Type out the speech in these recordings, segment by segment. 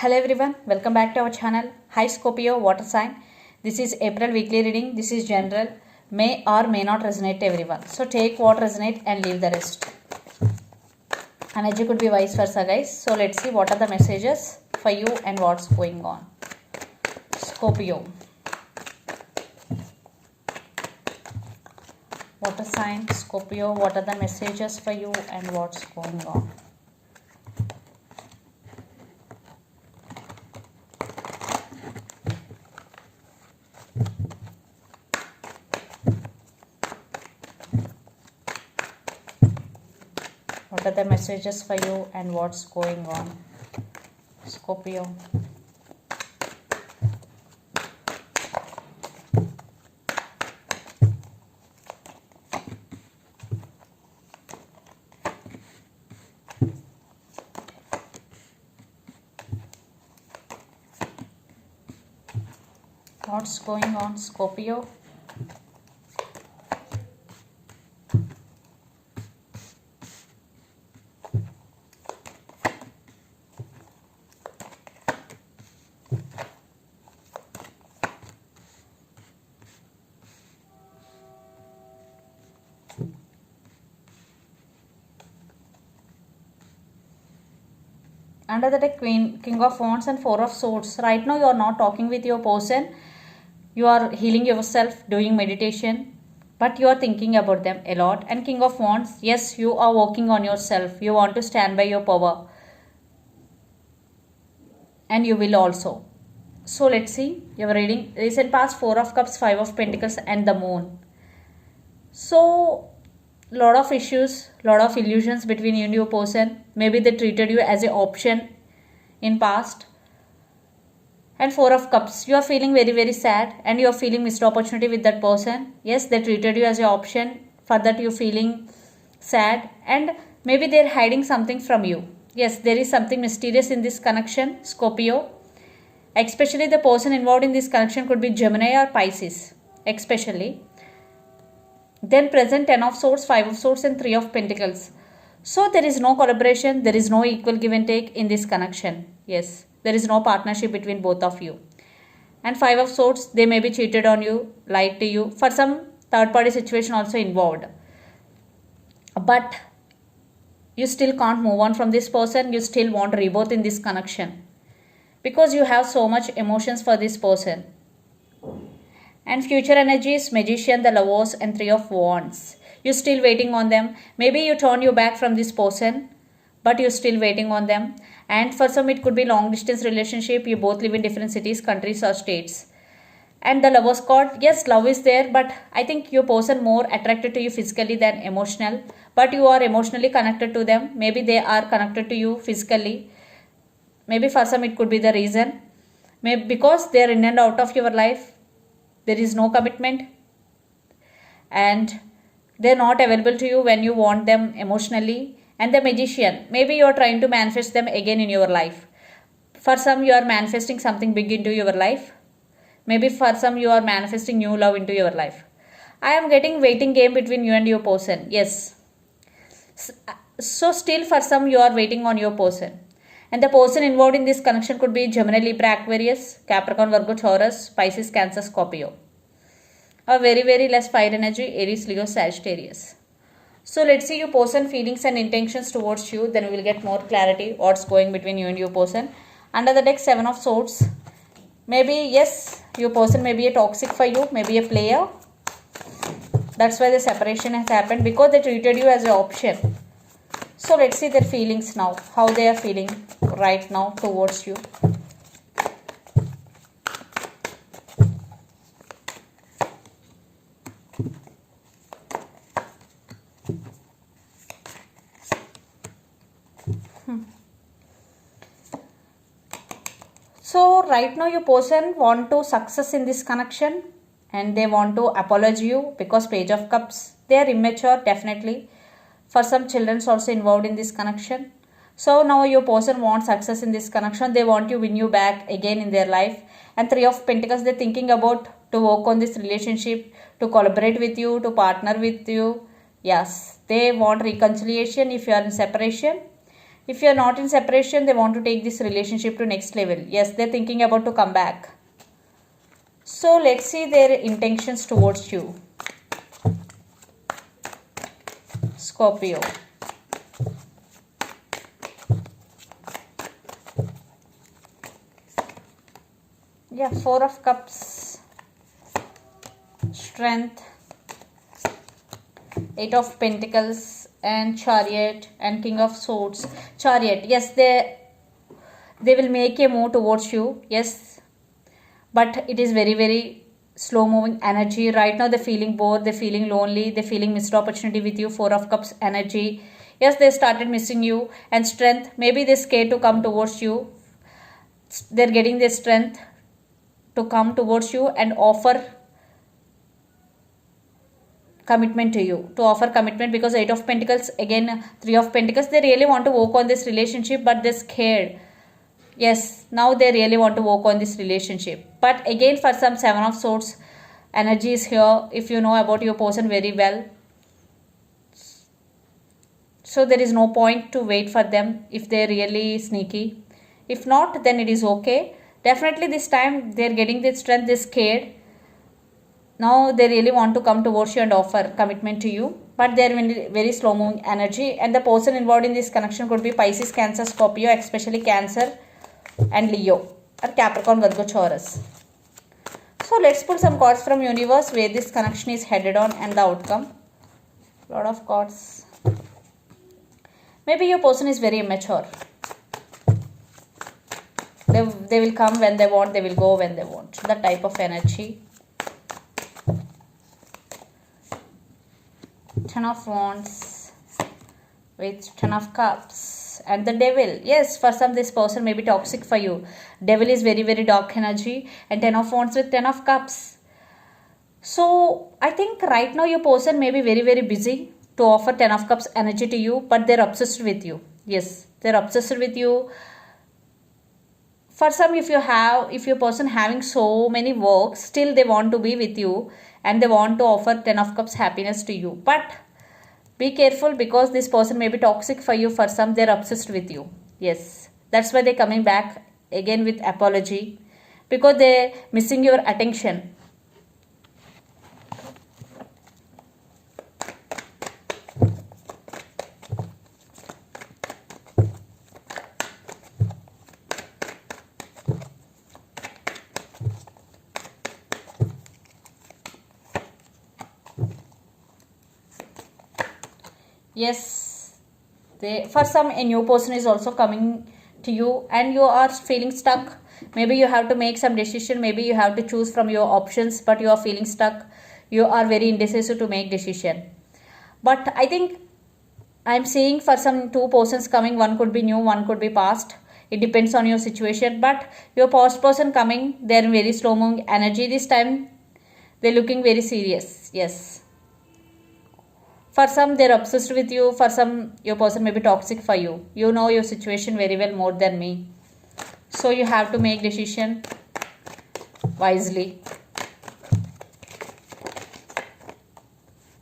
Hello everyone, welcome back to our channel. Hi Scorpio, water sign. This is April weekly reading. This is general. May or may not resonate to everyone. So take what resonate and leave the rest. Energy could be vice versa, guys. So let's see what are the messages for you and what's going on. Scorpio. Water sign, Scorpio. What are the messages for you and what's going on? What are the messages for you and what's going on? Scorpio. What's going on, Scorpio? Under the deck, King of Wands and Four of Swords. Right now you are not talking with your person. You are healing yourself, doing meditation. But you are thinking about them a lot. And King of Wands, yes, you are working on yourself. You want to stand by your power. And you will also. So let's see. You are reading recent past, Four of Cups, Five of Pentacles and the Moon. So lot of issues, lot of illusions between you and your person. Maybe they treated you as an option in past. And Four of Cups, you are feeling very sad and you are feeling missed opportunity with that person. Yes, they treated you as an option. For that you are feeling sad and maybe they are hiding something from you. Yes, there is something mysterious in this connection, Scorpio. Especially the person involved in this connection could be Gemini or Pisces. Especially. Then present 10 of Swords, 5 of Swords and 3 of Pentacles. So there is no collaboration, there is no equal give and take in this connection. Yes, there is no partnership between both of you. And 5 of Swords, they may be cheated on you, lied to you. For some third party situation also involved. But you still can't move on from this person. You still want rebirth in this connection. Because you have so much emotions for this person. And future energies, Magician, the Lovers and Three of Wands. You're still waiting on them. Maybe you turn your back from this person, but you're still waiting on them. And for some it could be long distance relationship. You both live in different cities, countries or states. And the Lovers card, yes, love is there, but I think your person more attracted to you physically than emotional. But you are emotionally connected to them. Maybe they are connected to you physically. Maybe for some it could be the reason. Maybe because they are in and out of your life. There is no commitment and they're not available to you when you want them emotionally. And the Magician, maybe you're trying to manifest them again in your life. For some you are manifesting something big into your life. Maybe for some you are manifesting new love into your life. I am getting waiting game between you and your person. Yes. So still for some you are waiting on your person. And the person involved in this connection could be Gemini, Libra, Aquarius, Capricorn, Virgo, Taurus, Pisces, Cancer, Scorpio. A very less fire energy, Aries, Leo, Sagittarius. So let's see your person feelings and intentions towards you. Then we will get more clarity what's going between you and your person. Under the deck, Seven of Swords. Maybe, yes, your person may be a toxic for you, maybe a player. That's why the separation has happened because they treated you as an option. So let's see their feelings now, how they are feeling right now towards you. So right now your person want to success in this connection and they want to apologize you because Page of Cups, they are immature definitely. For some children also involved in this connection. So now your person wants success in this connection. They want to win you back again in their life. And Three of Pentacles, they're thinking about to work on this relationship, to collaborate with you, to partner with you. Yes, they want reconciliation if you are in separation. If you are not in separation, they want to take this relationship to next level. Yes, they're thinking about to come back. So let's see their intentions towards you. Scorpio. Yeah, Four of Cups, Strength, Eight of Pentacles, and Chariot, and King of Swords. Chariot, yes, they will make a move towards you. Yes, but it is very, very slow moving energy. Right now they're feeling bored, they're feeling lonely, they're feeling missed opportunity with you. Four of Cups energy. Yes, they started missing you. And Strength, maybe they're scared to come towards you. They're getting their strength to come towards you and offer commitment to you, to offer commitment, because Eight of Pentacles, again Three of Pentacles, they really want to work on this relationship, but they're scared. Yes, now they really want to work on this relationship, but again for some Seven of Swords energy is here. If you know about your person very well, so there is no point to wait for them if they're really sneaky. If not, then it is okay. Definitely this time they're getting this strength, they're scared. Now they really want to come towards you and offer commitment to you, but they're very slow moving energy, and the person involved in this connection could be Pisces, Cancer, Scorpio, especially Cancer and Leo, or Capricorn, Virgo, Taurus. So let's pull some cards from universe where this connection is headed on and the outcome. Lot of cards. Maybe your person is very immature. They will come when they want, they will go when they want. That type of energy. Ten of Wands with Ten of Cups and the Devil. Yes, for some this person may be toxic for you. Devil is very, very dark energy, and Ten of Wands with Ten of Cups. So I think right now your person may be very, very busy to offer Ten of Cups energy to you, but they're obsessed with you. Yes, they're obsessed with you. For some, if your person having so many works, still they want to be with you and they want to offer Ten of Cups happiness to you. But be careful, because this person may be toxic for you. For some, they're obsessed with you. Yes, that's why they're coming back again with apology, because they're missing your attention. Yes, for some a new person is also coming to you and you are feeling stuck. Maybe you have to make some decision, maybe you have to choose from your options, but you are feeling stuck. You are very indecisive to make decision. But I think I'm seeing for some two persons coming, one could be new, one could be past. It depends on your situation. But your past person coming, they're very slow moving energy this time. They're looking very serious. Yes. For some, they're obsessed with you. For some, your person may be toxic for you. You know your situation very well, more than me. So you have to make decision wisely.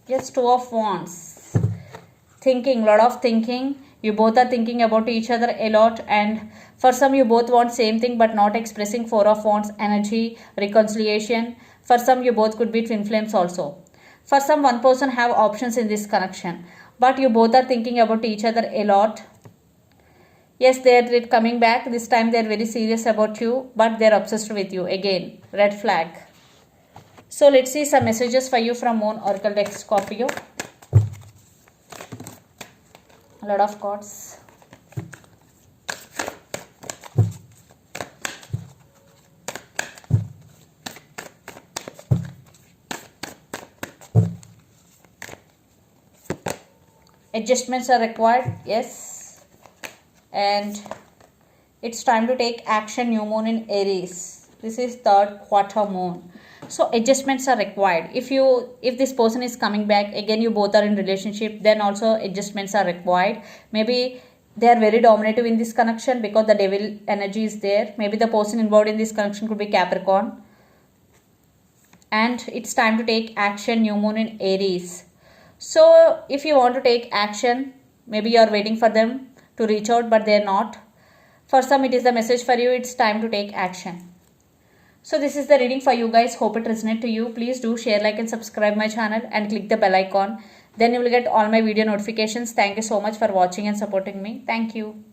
Yes, Two of Wands. Thinking, lot of thinking. You both are thinking about each other a lot, and for some you both want same thing but not expressing. Four of Wands energy, reconciliation. For some you both could be twin flames also. For some, one person have options in this connection, but you both are thinking about each other a lot. Yes, they're coming back. This time they're very serious about you, but they're obsessed with you. Again, red flag. So let's see some messages for you from Moon Oracle deck, Scorpio. A lot of cards. Adjustments are required. Yes. And it's time to take action. New moon in Aries. This is third quarter moon. So adjustments are required. If this person is coming back, again you both are in relationship, then also adjustments are required. Maybe they are very dominative in this connection because the devil energy is there. Maybe the person involved in this connection could be Capricorn. And it's time to take action. New moon in Aries. So if you want to take action, maybe you are waiting for them to reach out, but they're not. For some, it is the message for you. It's time to take action. So this is the reading for you guys. Hope it resonates to you. Please do share, like and subscribe my channel and click the bell icon. Then you will get all my video notifications. Thank you so much for watching and supporting me. Thank you.